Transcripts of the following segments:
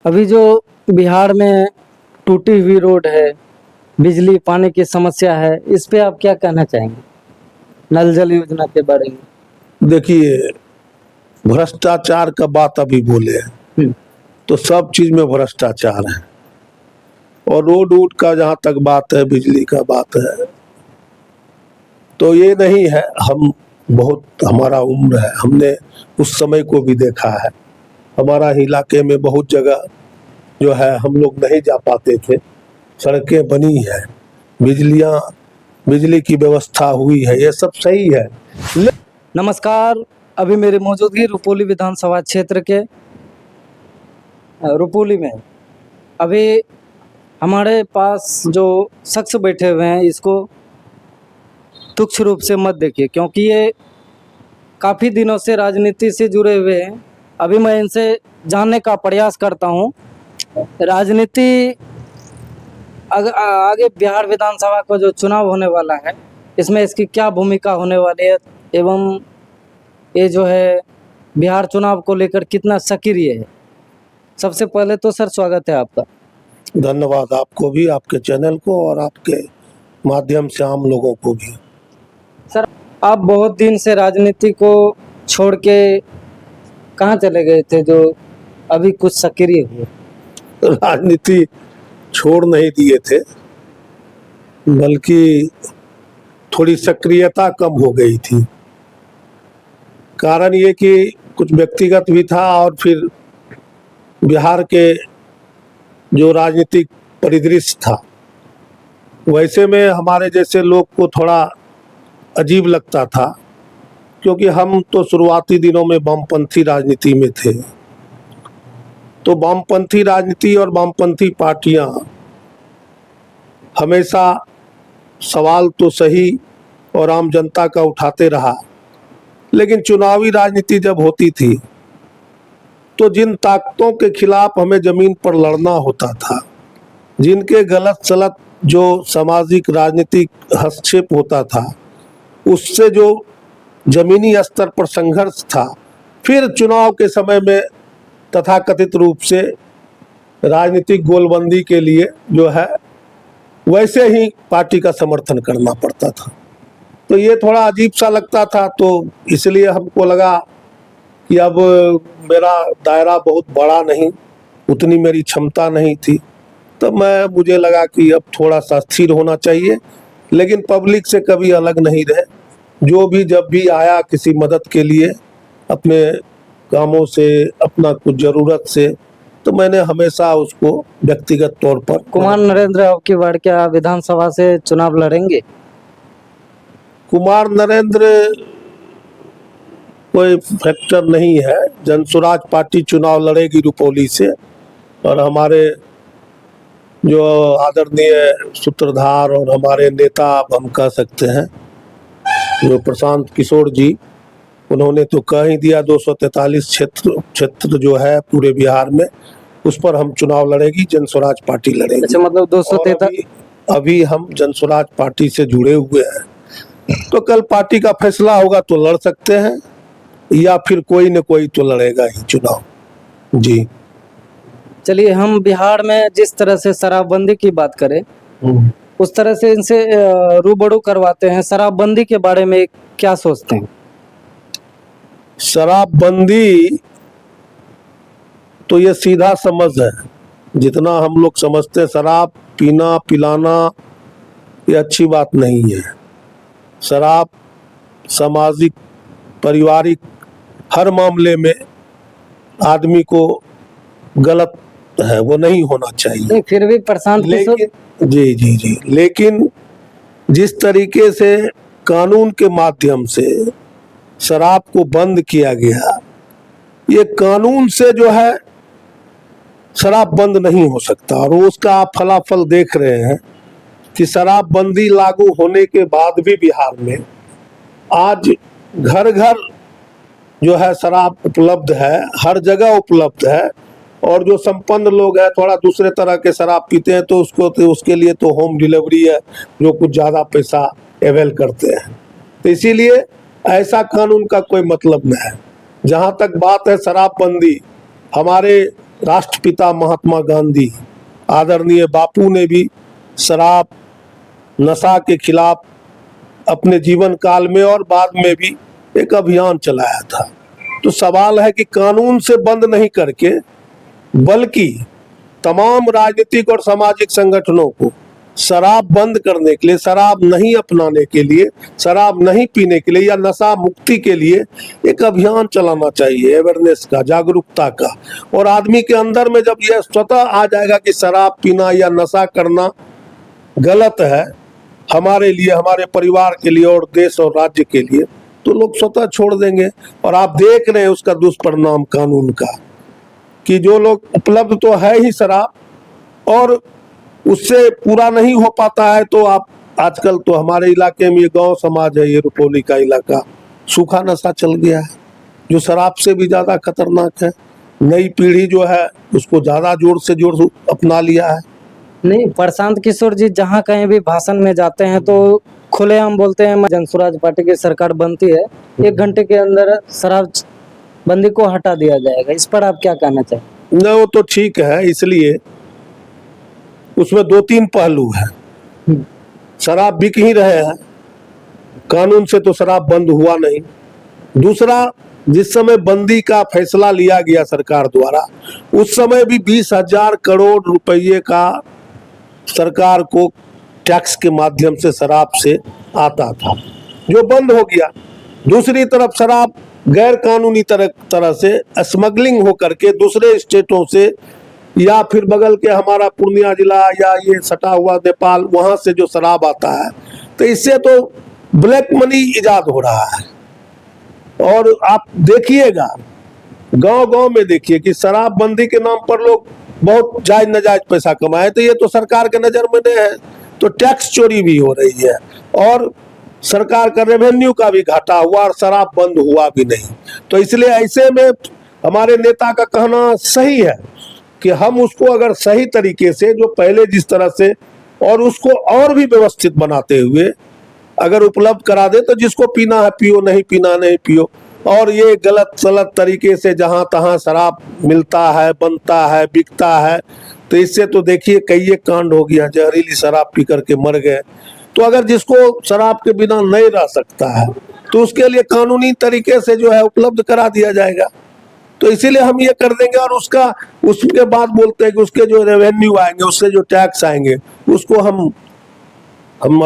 अभी जो बिहार में टूटी हुई रोड है, बिजली पानी की समस्या है, इस पे आप क्या कहना चाहेंगे? नल जल योजना के बारे में। देखिए, भ्रष्टाचार का बात अभी बोले हम्म, तो सब चीज में भ्रष्टाचार है। और रोड वोड का जहाँ तक बात है, बिजली का बात है, तो ये नहीं है। हम बहुत, हमारा उम्र है, हमने उस समय को भी देखा है। हमारा इलाके में बहुत जगह जो है हम लोग नहीं जा पाते थे, सड़कें बनी है, बिजली की व्यवस्था हुई है, ये सब सही है। नमस्कार। अभी मेरी मौजूदगी रुपौली विधानसभा क्षेत्र के रुपौली में है। अभी हमारे पास जो शख्स बैठे हुए हैं, इसको तुच्छ रूप से मत देखिए, क्योंकि ये काफ़ी दिनों से राजनीति से जुड़े हुए हैं। अभी मैं इनसे जानने का प्रयास करता हूँ, राजनीति आगे बिहार विधानसभा का जो चुनाव होने वाला है, इसमें इसकी क्या भूमिका होने वाली है, एवं ये जो है बिहार चुनाव को लेकर कितना सक्रिय है। सबसे पहले तो सर स्वागत है आपका। धन्यवाद आपको भी, आपके चैनल को और आपके माध्यम से आम लोगों को भी। सर, आप बहुत दिन से राजनीति को छोड़ के कहाँ चले गए थे, जो अभी कुछ सक्रिय हुए? राजनीति छोड़ नहीं दिए थे, बल्कि थोड़ी सक्रियता कम हो गई थी। कारण ये कि कुछ व्यक्तिगत भी था, और फिर बिहार के जो राजनीतिक परिदृश्य था, वैसे में हमारे जैसे लोग को थोड़ा अजीब लगता था, क्योंकि हम तो शुरुआती दिनों में वामपंथी राजनीति में थे। तो वामपंथी राजनीति और वामपंथी पार्टियां हमेशा सवाल तो सही और आम जनता का उठाते रहा, लेकिन चुनावी राजनीति जब होती थी तो जिन ताकतों के खिलाफ हमें जमीन पर लड़ना होता था, जिनके गलत सलत जो सामाजिक राजनीतिक हस्तक्षेप होता था, उससे जो जमीनी स्तर पर संघर्ष था, फिर चुनाव के समय में तथाकथित रूप से राजनीतिक गोलबंदी के लिए जो है वैसे ही पार्टी का समर्थन करना पड़ता था। तो ये थोड़ा अजीब सा लगता था, तो इसलिए हमको लगा कि अब मेरा दायरा बहुत बड़ा नहीं, उतनी मेरी क्षमता नहीं थी, तो मुझे लगा कि अब थोड़ा सा स्थिर होना चाहिए, लेकिन पब्लिक से कभी अलग नहीं रहे। जो भी जब भी आया किसी मदद के लिए, अपने कामों से, अपना कुछ ज़रूरत से, तो मैंने हमेशा उसको व्यक्तिगत तौर पर। कुमार नरेंद्र अब की बार क्या विधानसभा से चुनाव लड़ेंगे? कुमार नरेंद्र कोई फैक्टर नहीं है। जनसुराज पार्टी चुनाव लड़ेगी रुपौली से, और हमारे जो आदरणीय सूत्रधार और हमारे नेता, अब हम कह सकते हैं, जो प्रशांत किशोर जी, उन्होंने तो कह ही दिया 243 क्षेत्र जो है पूरे बिहार में, उस पर हम चुनाव लड़ेगी, जनसुराज पार्टी लड़ेगी। अच्छा, मतलब 243। अभी हम जनसुराज पार्टी से जुड़े हुए हैं, तो कल पार्टी का फैसला होगा तो लड़ सकते हैं, या फिर कोई न कोई तो लड़ेगा ही चुनाव। जी चलिए, हम बिहार में जिस तरह से शराबबंदी की बात करें, उस तरह से इनसे रूबरू करवाते हैं। शराबबंदी के बारे में क्या सोचते हैं? शराबबंदी तो ये सीधा समझ है, जितना हम लोग समझते हैं शराब पीना पिलाना ये अच्छी बात नहीं है। शराब सामाजिक पारिवारिक हर मामले में आदमी को गलत है, वो नहीं होना चाहिए। नहीं, फिर भी प्रशांत किशोर। जी, लेकिन जिस तरीके से कानून के माध्यम से शराब को बंद किया गया, ये कानून से जो है शराब बंद नहीं हो सकता। और उसका आप फलाफल देख रहे हैं कि शराबबंदी लागू होने के बाद भी बिहार में आज घर घर जो है शराब उपलब्ध है, हर जगह उपलब्ध है। और जो संपन्न लोग हैं, थोड़ा दूसरे तरह के शराब पीते हैं, तो उसके लिए तो होम डिलीवरी है, जो कुछ ज़्यादा पैसा अवेल करते हैं। तो इसीलिए ऐसा कानून का कोई मतलब नहीं है। जहाँ तक बात है शराबबंदी, हमारे राष्ट्रपिता महात्मा गांधी, आदरणीय बापू ने भी शराब नशा के खिलाफ अपने जीवन काल में और बाद में भी एक अभियान चलाया था। तो सवाल है कि कानून से बंद नहीं करके बल्कि तमाम राजनीतिक और सामाजिक संगठनों को शराब बंद करने के लिए, शराब नहीं अपनाने के लिए, शराब नहीं पीने के लिए या नशा मुक्ति के लिए एक अभियान चलाना चाहिए, अवेयरनेस का, जागरूकता का। और आदमी के अंदर में जब यह स्वतः आ जाएगा कि शराब पीना या नशा करना गलत है हमारे लिए, हमारे परिवार के लिए और देश और राज्य के लिए, तो लोग स्वतः छोड़ देंगे। और आप देख रहे हैं उसका दुष्परिणाम कानून का, कि जो लोग उपलब्ध तो है ही शराब और उससे पूरा नहीं हो पाता है, तो आप आजकल तो हमारे इलाके में ये गांव समाज है, ये रुपौली का इलाका, सूखा नशा चल गया है जो शराब से भी ज्यादा खतरनाक है। नई पीढ़ी जो है उसको ज्यादा जोर से जोर अपना लिया है। नहीं, प्रशांत किशोर जी जहाँ कहीं भी भाषण में जाते हैं तो खुलेआम बोलते हैं जनसुराज पार्टी की सरकार बनती है 1 घंटे के अंदर शराब बंदी को हटा दिया जाएगा। इस पर आप क्या कहना चाहें? न, वो तो ठीक है, इसलिए उसमें 2-3 पहलू है। शराब बिक ही रहे हैं, कानून से तो शराब बंद हुआ नहीं। दूसरा, जिस समय बंदी का फैसला लिया गया सरकार द्वारा, उस समय भी 20,000 करोड़ रुपये का सरकार को टैक्स के माध्यम से शराब से आता था, जो बंद हो गया। दूसरी तरफ शराब गैर कानूनी तरह से स्मगलिंग हो करके दूसरे स्टेटों से या फिर बगल के हमारा पूर्णिया जिला या ये सटा हुआ नेपाल, वहां से जो शराब आता है, तो इससे तो ब्लैक मनी इजाद हो रहा है। और आप देखिएगा, गांव-गांव में देखिए कि शराबबंदी के नाम पर लोग बहुत जायज नाजायज पैसा कमाए, तो ये तो सरकार के नजर में नहीं है, तो टैक्स चोरी भी हो रही है और सरकार का रेवेन्यू का भी घाटा हुआ और शराब बंद हुआ भी नहीं। तो इसलिए ऐसे में हमारे नेता का कहना सही है कि हम उसको अगर सही तरीके से, जो पहले जिस तरह से, और उसको और भी व्यवस्थित बनाते हुए अगर उपलब्ध करा दे, तो जिसको पीना है पियो, नहीं पीना नहीं पियो। और ये गलत तरीके से जहां तहां शराब मिलता है, बनता है, बिकता है, तो इससे तो देखिए कई एक कांड हो गया, जहरीली शराब पी करके मर गए। तो अगर जिसको शराब के बिना नहीं रह सकता है, तो उसके लिए कानूनी तरीके से जो है उपलब्ध करा दिया जाएगा। तो इसीलिए हम ये कर देंगे। और उसके बाद बोलते हैं कि उसके जो रेवेन्यू आएंगे, उससे जो टैक्स आएंगे, उसको हम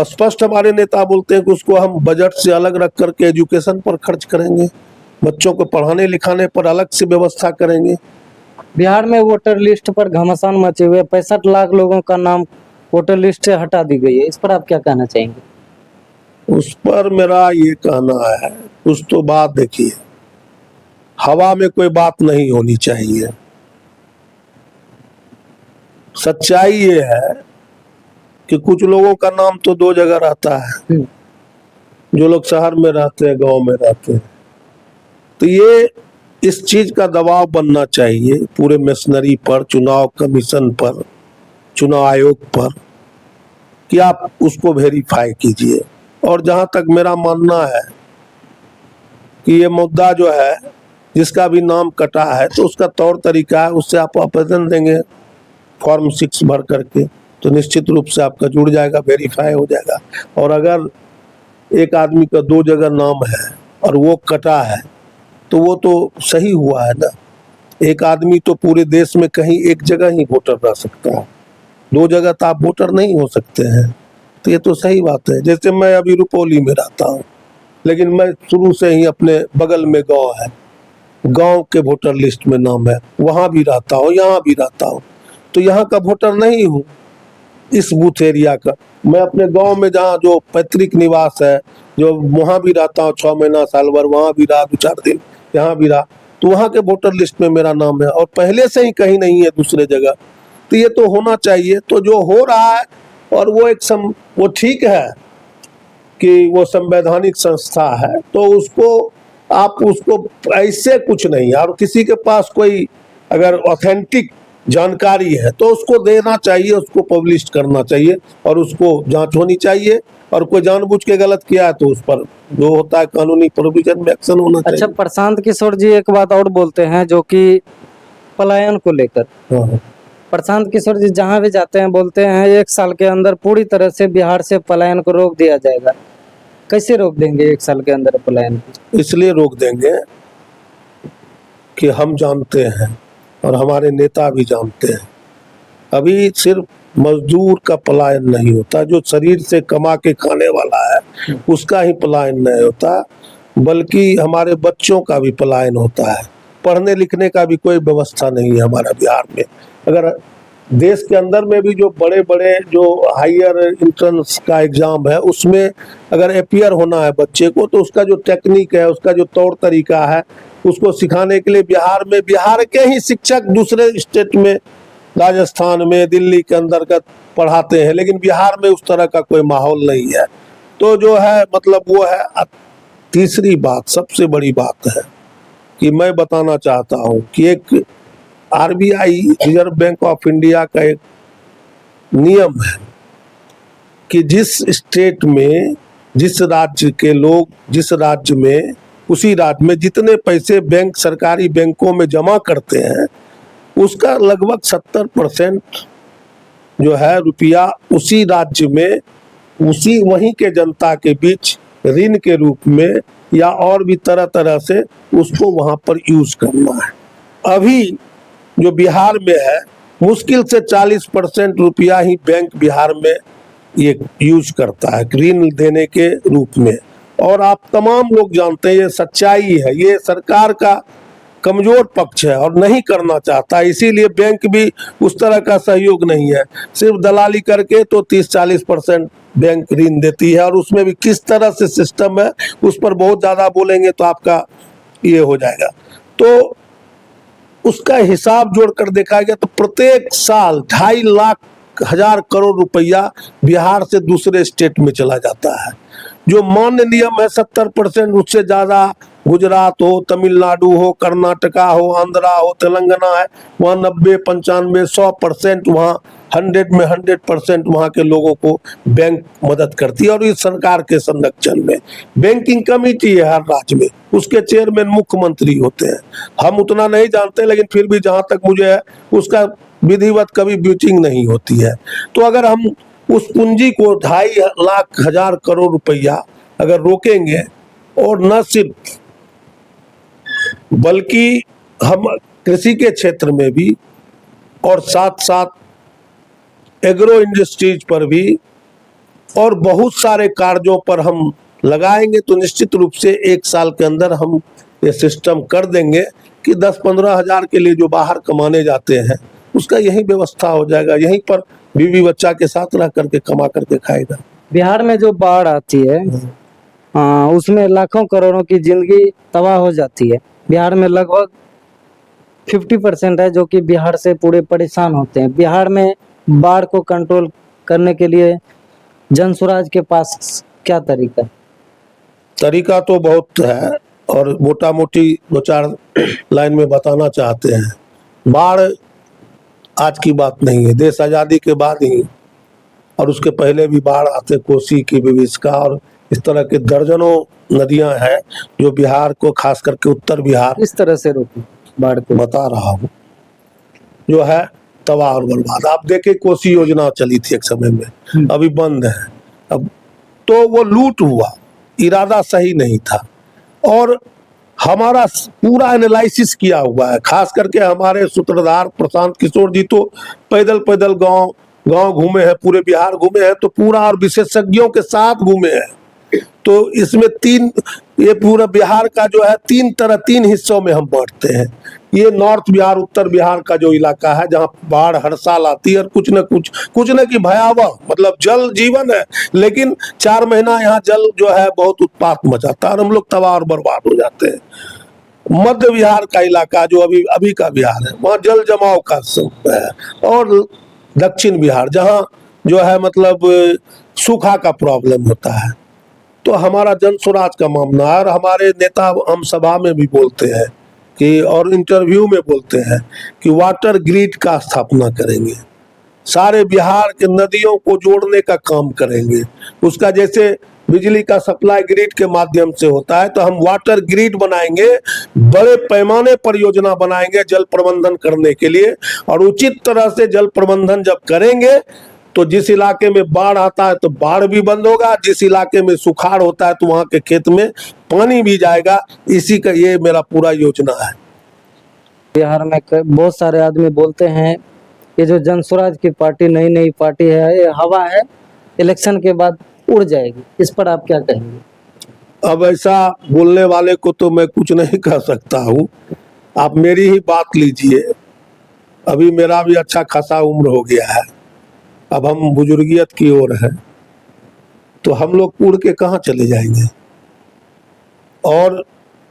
स्पष्ट, हमारे नेता बोलते हैं कि उसको हम बजट से अलग रख करके एजुकेशन पर खर्च करेंगे, बच्चों को पढ़ाने लिखाने पर अलग से व्यवस्था करेंगे। बिहार में वोटर लिस्ट पर घमासान मचे हुए 65 लाख लोगों का नाम वोटर लिस्ट से हटा दी गई है। इस पर आप क्या कहना चाहेंगे? उस पर मेरा ये कहना है, कुछ तो बात देखिए, हवा में कोई बात नहीं होनी चाहिए। सच्चाई ये है कि कुछ लोगों का नाम तो 2 जगह रहता है, जो लोग शहर में रहते हैं, गांव में रहते हैं। तो ये इस चीज का दबाव बनना चाहिए पूरे मशीनरी पर, चुनाव कमीशन पर, चुनाव आयोग पर, कि आप उसको वेरीफाई कीजिए। और जहां तक मेरा मानना है कि ये मुद्दा जो है, जिसका भी नाम कटा है, तो उसका तौर तरीका है, उससे आप आवेदन देंगे फॉर्म 6 भर करके, तो निश्चित रूप से आपका जुड़ जाएगा, वेरीफाई हो जाएगा। और अगर एक आदमी का 2 जगह नाम है और वो कटा है, तो वो तो सही हुआ है ना। एक आदमी तो पूरे देश में कहीं एक जगह ही वोटर रह सकता है, 2 जगह तो आप वोटर नहीं हो सकते हैं। तो ये तो सही बात है। जैसे मैं अभी रुपौली में रहता हूँ, लेकिन मैं शुरू से ही अपने बगल में गांव है, गांव के वोटर लिस्ट में नाम है, वहां भी रहता हूँ, यहाँ भी रहता हूँ, तो यहाँ का वोटर नहीं हूँ इस बूथ एरिया का। मैं अपने गांव में जहाँ जो पैतृक निवास है, जो वहाँ भी रहता हूँ 6 महीना साल भर, वहाँ भी रहा 2-4 दिन, यहाँ भी रहा, तो वहाँ के वोटर लिस्ट में मेरा नाम है और पहले से ही कहीं नहीं है दूसरे जगह। तो ये तो होना चाहिए। तो जो हो रहा है, और वो वो ठीक है कि वो संवैधानिक संस्था है, तो उसको ऐसे कुछ नहीं है। और किसी के पास कोई अगर ऑथेंटिक जानकारी है तो उसको देना चाहिए, उसको पब्लिश करना चाहिए और उसको जांच होनी चाहिए। और कोई जानबूझ के गलत किया है तो उस पर जो होता है कानूनी प्रोविजन में एक्शन होना चाहिए। अच्छा, प्रशांत किशोर जी एक बात और बोलते हैं, जो कि पलायन को लेकर। हाँ। प्रशांत किशोर जी जहाँ भी जाते हैं बोलते हैं 1 साल के अंदर पूरी तरह से बिहार से पलायन को रोक दिया जाएगा। कैसे रोक देंगे 1 साल के अंदर पलायन को? इसलिए रोक देंगे कि हम जानते हैं और हमारे नेता भी जानते हैं, अभी सिर्फ मजदूर का पलायन नहीं होता, जो शरीर से कमा के खाने वाला है उसका ही पलायन नहीं होता, बल्कि हमारे बच्चों का भी पलायन होता है। पढ़ने लिखने का भी कोई व्यवस्था नहीं है हमारा बिहार में। अगर देश के अंदर में भी जो बड़े बड़े जो हायर इंट्रेंस का एग्जाम है उसमें अगर अपियर होना है बच्चे को, तो उसका जो टेक्निक है, उसका जो तौर तरीका है, उसको सिखाने के लिए बिहार में बिहार के ही शिक्षक दूसरे स्टेट में, राजस्थान में, दिल्ली के अंतर्गत पढ़ाते हैं, लेकिन बिहार में उस तरह का कोई माहौल नहीं है। तो जो है मतलब वो है। तीसरी बात, सबसे बड़ी बात है कि मैं बताना चाहता हूं कि एक RBI, reserve bank of India का एक नियम है कि जिस स्टेट में, जिस राज्य के लोग जिस राज्य में, उसी राज्य में जितने पैसे बैंक, सरकारी बैंकों में जमा करते हैं उसका लगभग 70% जो है रुपया उसी राज्य में, उसी वहीं के जनता के बीच ऋण के रूप में या और भी तरह तरह से उसको वहां पर यूज करना है। अभी जो बिहार में है मुश्किल से 40% रुपया ही बैंक बिहार में ये यूज करता है ऋण देने के रूप में। और आप तमाम लोग जानते हैं ये सच्चाई है, ये सरकार का कमजोर पक्ष है और नहीं करना चाहता, इसीलिए बैंक भी उस तरह का सहयोग नहीं है। सिर्फ दलाली करके तो 30-40% बैंक ऋण देती है, और उसमें भी किस तरह से सिस्टम है उस पर बहुत ज्यादा बोलेंगे तो आपका ये हो जाएगा। तो उसका हिसाब जोड़कर देखा गया तो प्रत्येक साल 2.5 लाख हजार करोड़ रुपया बिहार से दूसरे स्टेट में चला जाता है। जो मान्य नियम है 70%, उससे ज्यादा गुजरात हो, तमिलनाडु हो, कर्नाटका हो, आंध्रा हो, तेलंगाना है, वहाँ 90, 95, 100% वहाँ 100 में 100% वहाँ के लोगों को बैंक मदद करती है। और इस सरकार के संरक्षण में बैंकिंग कमेटी है हर राज्य में, उसके चेयरमैन मुख्यमंत्री होते हैं। हम उतना नहीं जानते, लेकिन फिर भी जहाँ तक मुझे है उसका विधिवत कभी ब्यूचिंग नहीं होती है। तो अगर हम उस पूंजी को 2.5 लाख हजार करोड़ रुपया अगर रोकेंगे, और न सिर्फ बल्कि हम कृषि के क्षेत्र में भी और साथ साथ एग्रो इंडस्ट्रीज पर भी और बहुत सारे कार्यों पर हम लगाएंगे, तो निश्चित रूप से 1 साल के अंदर हम ये सिस्टम कर देंगे कि 10-15 हजार के लिए जो बाहर कमाने जाते हैं उसका यही व्यवस्था हो जाएगा, यहीं पर बीवी बच्चा के साथ रह करके कमा करके खाएगा। बिहार में जो बाढ़ आती है उसमें लाखों करोड़ों की जिंदगी तबाह हो जाती है। बिहार में लगभग 50% है जो कि बिहार से पूरे परेशान होते हैं। बिहार में बाढ़ को कंट्रोल करने के लिए जनसुराज के पास क्या तरीका? तरीका तो बहुत है और मोटा मोटी 2-4 लाइन में बताना चाहते हैं। बाढ़ आज की बात नहीं है, देश आज़ादी के बाद ही और उसके पहले भी बाढ़ आते, कोसी की, विभीषिका और इस तरह के दर्जनों नदियां हैं जो बिहार को, खास करके उत्तर बिहार, इस तरह से रोकी बाढ़ को। बता रहा हूँ, जो है तबाह और बर्बाद। आप देखें कोसी योजना चली थी एक समय में, अभी बंद है। अब तो वो लूट हुआ, इरादा सही नहीं था। और हमारा पूरा एनालिसिस किया हुआ है, खास करके हमारे सूत्रधार प्रशांत किशोर जी तो पैदल पैदल गांव गांव घूमे हैं, पूरे बिहार घूमे हैं, तो पूरा और विशेषज्ञों के साथ घूमे हैं। तो इसमें ये पूरा बिहार का जो है 3 हिस्सों में हम बांटते हैं। ये नॉर्थ बिहार, उत्तर बिहार का जो इलाका है जहाँ बाढ़ हर साल आती है और कुछ न की भयावह, मतलब जल जीवन है, लेकिन 4 महीना यहाँ जल जो है बहुत उत्पात मचाता है और हम लोग तबाह और बर्बाद हो जाते हैं। मध्य बिहार का इलाका जो अभी का बिहार है, वहाँ जल जमाव का है। और दक्षिण बिहार जहाँ जो है मतलब सूखा का प्रॉब्लम होता है। तो हमारा जनसुराज का मामला है, और हमारे नेता हम सभा में भी बोलते हैं कि, और इंटरव्यू में बोलते हैं कि वाटर ग्रिड का स्थापना करेंगे, सारे बिहार के नदियों को जोड़ने का काम करेंगे। उसका जैसे बिजली का सप्लाई ग्रिड के माध्यम से होता है, तो हम वाटर ग्रिड बनाएंगे, बड़े पैमाने पर योजना बनाएंगे जल प्रबंधन करने के लिए। और उचित तरह से जल प्रबंधन जब करेंगे तो जिस इलाके में बाढ़ आता है तो बाढ़ भी बंद होगा, जिस इलाके में सुखाड़ होता है तो वहां के खेत में पानी भी जाएगा। इसी का ये मेरा पूरा योजना है। बिहार में बहुत सारे आदमी बोलते हैं ये जो जनसुराज की पार्टी नई नई पार्टी है, ये हवा है, इलेक्शन के बाद उड़ जाएगी। इस पर आप क्या कहेंगे? अब ऐसा बोलने वाले को तो मैं कुछ नहीं कह सकता हूँ। आप मेरी ही बात लीजिए। अभी मेरा भी अच्छा खासा उम्र हो गया है, अब हम बुजुर्गियत की ओर हैं, तो हम लोग उड़ के कहाँ चले जाएंगे। और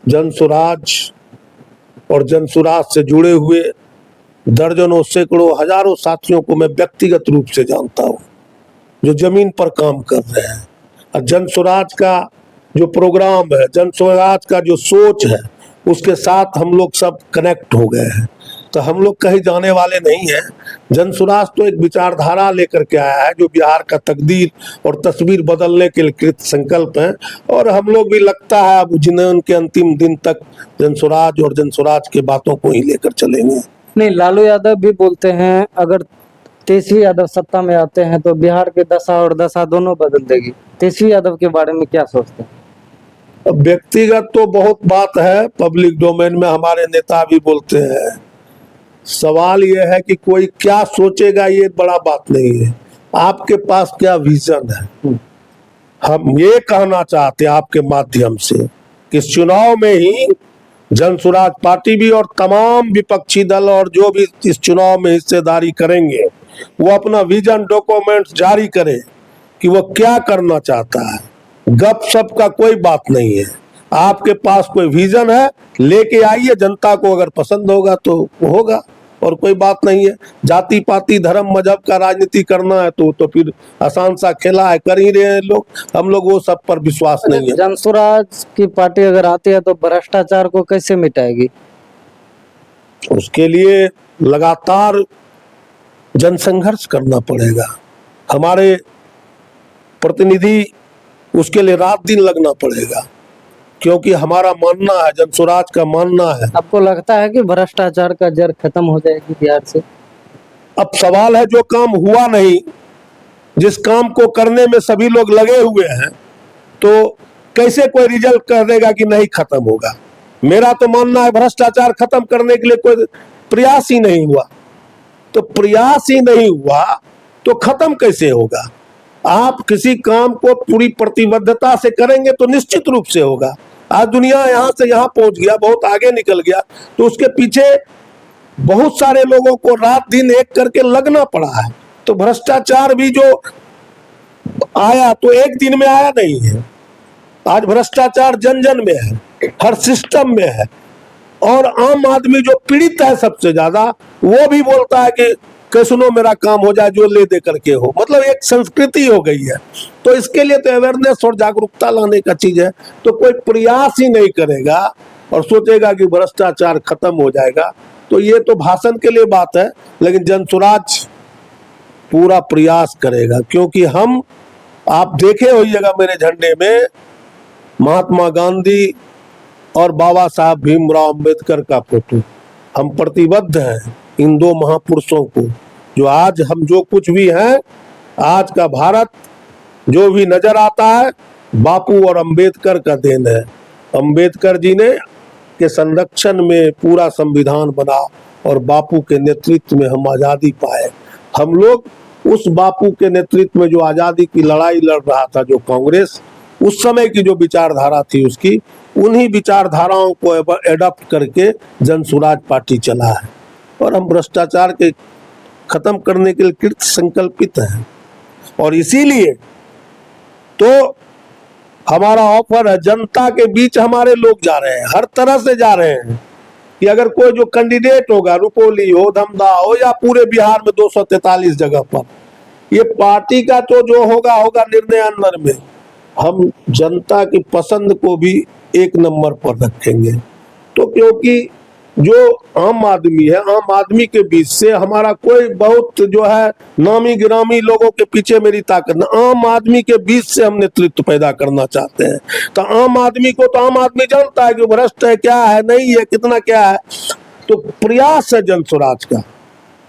जनसुराज और जनसुराज से जुड़े हुए दर्जनों सैकड़ों हजारों साथियों को मैं व्यक्तिगत रूप से जानता हूँ जो जमीन पर काम कर रहे हैं। और जनसुराज का जो प्रोग्राम है, जनसुराज का जो सोच है, उसके साथ हम लोग सब कनेक्ट हो गए हैं। तो हम लोग कहीं जाने वाले नहीं हैं। जनसुराज तो एक विचारधारा लेकर के आया है जो बिहार का तकदीर और तस्वीर बदलने के लिए कृत संकल्प है। और हम लोग भी लगता है अब जिन्हें उनके अंतिम दिन तक जनसुराज और जनसुराज के बातों को ही लेकर चलेंगे। नहीं, लालू यादव भी बोलते हैं अगर तेजस्वी यादव सत्ता में आते हैं तो बिहार की दशा और दशा दोनों बदल देगी। तेजस्वी यादव के बारे में क्या सोचते हैं? अब व्यक्तिगत तो बहुत बात है, पब्लिक डोमेन में हमारे नेता भी बोलते हैं। सवाल यह है कि कोई क्या सोचेगा, ये बड़ा बात नहीं है। आपके पास क्या विजन है। हम ये कहना चाहते हैं आपके माध्यम से कि इस चुनाव में ही जनसुराज पार्टी भी और तमाम विपक्षी दल और जो भी इस चुनाव में हिस्सेदारी करेंगे वो अपना विजन डॉक्यूमेंट्स जारी करे कि वो क्या करना चाहता है। गपशप का कोई बात नहीं है। आपके पास कोई विजन है, लेके आइए। जनता को अगर पसंद होगा तो होगा, और कोई बात नहीं है। जाति पाति धर्म मजहब का राजनीति करना है तो फिर आसान सा खेला है, कर ही रहे हैं लोग। हम लोग वो सब पर विश्वास नहीं है। जनसुराज की पार्टी अगर आती है तो भ्रष्टाचार को कैसे मिटाएगी? उसके लिए लगातार जनसंघर्ष करना पड़ेगा। हमारे प्रतिनिधि उसके लिए रात दिन लगना पड़ेगा, क्योंकि हमारा मानना है, जनसुराज का मानना है। आपको लगता है कि भ्रष्टाचार का जड़ खत्म हो जाएगी बिहार से? अब सवाल है, जो काम हुआ नहीं, जिस काम को करने में सभी लोग लगे हुए हैं, तो कैसे कोई रिजल्ट कर देगा कि नहीं खत्म होगा। मेरा तो मानना है भ्रष्टाचार खत्म करने के लिए कोई प्रयास ही नहीं हुआ। तो प्रयास ही नहीं हुआ तो खत्म कैसे होगा। आप किसी काम को पूरी प्रतिबद्धता से करेंगे तो निश्चित रूप से होगा। आज दुनिया यहाँ से यहाँ पहुंच गया, बहुत आगे निकल गया, तो उसके पीछे बहुत सारे लोगों को रात दिन एक करके लगना पड़ा है। तो भ्रष्टाचार भी जो आया तो एक दिन में आया नहीं है। आज भ्रष्टाचार जन जन में है, हर सिस्टम में है। और आम आदमी जो पीड़ित है सबसे ज्यादा, वो भी बोलता है कि कैसनो मेरा काम हो जाए, जो ले दे करके हो। मतलब एक संस्कृति हो गई है। तो इसके लिए तो अवेयरनेस और जागरूकता लाने का चीज है। तो कोई प्रयास ही नहीं करेगा और सोचेगा कि भ्रष्टाचार खत्म हो जाएगा, तो ये तो भाषण के लिए बात है। लेकिन जनसुराज पूरा प्रयास करेगा, क्योंकि हम, आप देखे होइएगा मेरे झंडे में महात्मा गांधी और बाबा साहब भीमराव अंबेडकर का फोटो। हम प्रतिबद्ध हैं इन दो महापुरुषों को। जो आज हम जो कुछ भी हैं, आज का भारत जो भी नजर आता है, बापू और अंबेडकर का देन है। अंबेडकर जी ने के संरक्षण में पूरा संविधान बना और बापू के नेतृत्व में हम आजादी पाए। हम लोग उस बापू के नेतृत्व में जो आजादी की लड़ाई लड़ रहा था, जो कांग्रेस उस समय की जो विचारधारा थी उसकी, उन्हीं विचारधाराओं को एडॉप्ट करके जनसुराज पार्टी चला है। और हम भ्रष्टाचार के खत्म करने के लिए कृत संकल्पित हैं। और इसीलिए तो हमारा ऑफर है, जनता के बीच हमारे लोग जा रहे हैं, हर तरह से जा रहे हैं कि अगर कोई जो कैंडिडेट होगा, रुपौली हो, धमदा हो, या पूरे बिहार में 243 जगह पर, ये पार्टी का तो जो होगा होगा निर्णय अंदर में, हम जनता की पसंद को भी एक नंबर पर रखेंगे। तो क्योंकि जो आम आदमी है, आम आदमी के बीच से हमारा कोई बहुत जो है नामी गिरामी लोगों के पीछे मेरी ताकत न, आम आदमी के बीच से हम नेतृत्व पैदा करना चाहते हैं। तो आम आदमी को तो आम आदमी जानता है कि भ्रष्ट है, क्या है, नहीं है, कितना क्या है। तो प्रयास है जन स्वराज का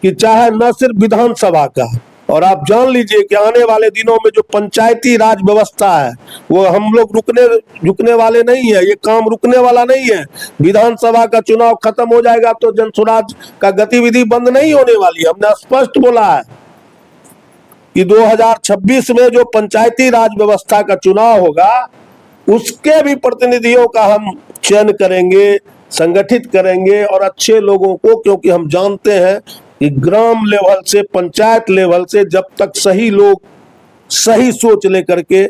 कि चाहे न सिर्फ विधानसभा का, और आप जान लीजिए कि आने वाले दिनों में जो पंचायती राज व्यवस्था है वो हम लोग रुकने वाले नहीं है, ये काम रुकने वाला नहीं है। विधानसभा का चुनाव खत्म हो जाएगा तो जन स्वराज का गतिविधि बंद नहीं होने वाली है। हमने स्पष्ट बोला है कि 2026 में जो पंचायती राज व्यवस्था का चुनाव होगा उसके भी प्रतिनिधियों का हम चयन करेंगे, संगठित करेंगे और अच्छे लोगों को, क्योंकि हम जानते हैं कि ग्राम लेवल से, पंचायत लेवल से जब तक सही लोग सही सोच लेकर के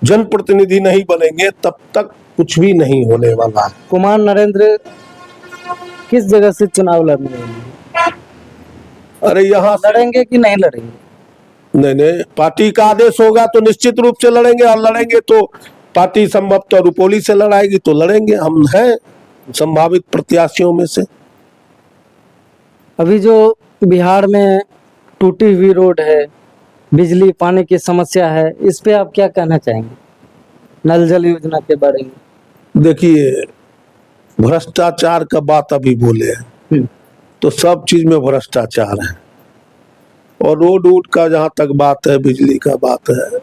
जनप्रतिनिधि नहीं बनेंगे तब तक कुछ भी नहीं होने वाला। कुमार नरेंद्र किस जगह से चुनाव लड़ने वाले हैं? अरे यहाँ लड़ेंगे कि नहीं लड़ेंगे? नहीं, पार्टी का आदेश होगा तो निश्चित रूप से लड़ेंगे, और लड़ेंगे तो पार्टी संभवतः रुपौली से लड़ाएगी तो लड़ेंगे। हम हैं संभावित प्रत्याशियों में से। अभी जो बिहार में टूटी हुई रोड है, बिजली पानी की समस्या है, इस पे आप क्या कहना चाहेंगे? नल जल योजना के बारे में। देखिए, भ्रष्टाचार का बात अभी बोले हैं तो सब चीज में भ्रष्टाचार है, और रोड वोड का जहां तक बात है, बिजली का बात है,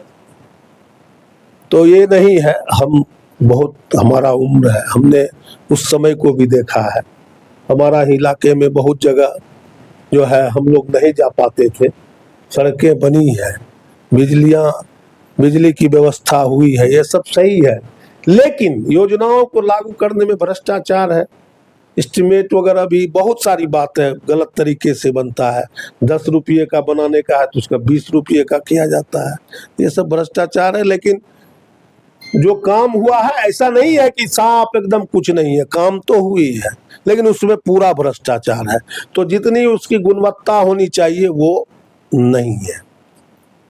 तो ये नहीं है। हम बहुत, हमारा उम्र है, हमने उस समय को भी देखा है। हमारा इलाके में बहुत जगह जो है हम लोग नहीं जा पाते थे, सड़कें बनी है, बिजली की व्यवस्था हुई है, ये सब सही है। लेकिन योजनाओं को लागू करने में भ्रष्टाचार है। एस्टिमेट वगैरह भी बहुत सारी बात है, गलत तरीके से बनता है। 10 रुपये का बनाने का है तो उसका 20 रुपये का किया जाता है। ये सब भ्रष्टाचार है। लेकिन जो काम हुआ है ऐसा नहीं है कि साफ एकदम कुछ नहीं है, काम तो हुई है लेकिन उसमें पूरा भ्रष्टाचार है। तो जितनी उसकी गुणवत्ता होनी चाहिए वो नहीं है।